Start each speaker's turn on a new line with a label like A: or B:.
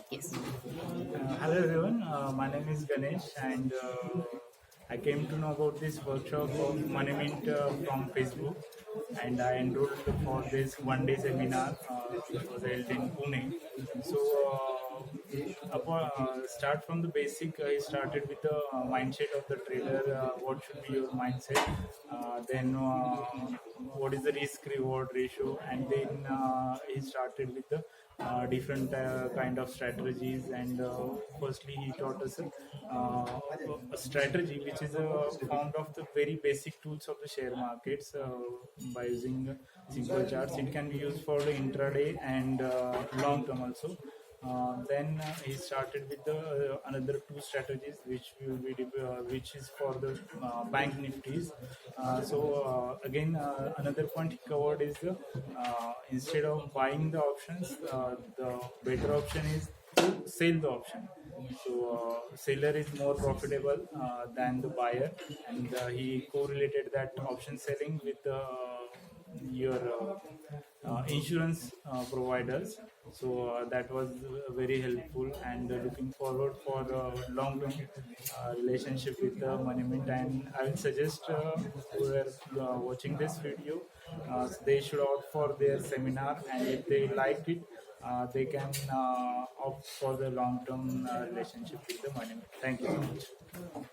A: Yes.
B: Hello everyone, my name is Ganesh and I came to know about this workshop of Moneymint from Facebook, and I enrolled for this one-day seminar which was held in Pune. So start from the basic. I started with the mindset of the trader. What should be your mindset? Then what is the risk reward ratio? And then he started with the different kind of strategies. And firstly, he taught us a strategy which is found of the very basic tools of the share markets by using simple charts. It can be used for the intraday and long term also. Then he started with the another two strategies which will be which is for the bank nifties. So another point he covered is the instead of buying the options, the better option is to sell the option. So seller is more profitable than the buyer, and he correlated that option selling with your insurance providers. So that was very helpful, and looking forward for long-term relationship with the Moneymint. And I will suggest who are watching this video, so they should opt for their seminar, and if they liked it, they can opt for the long-term relationship with the Moneymint. Thank you so much.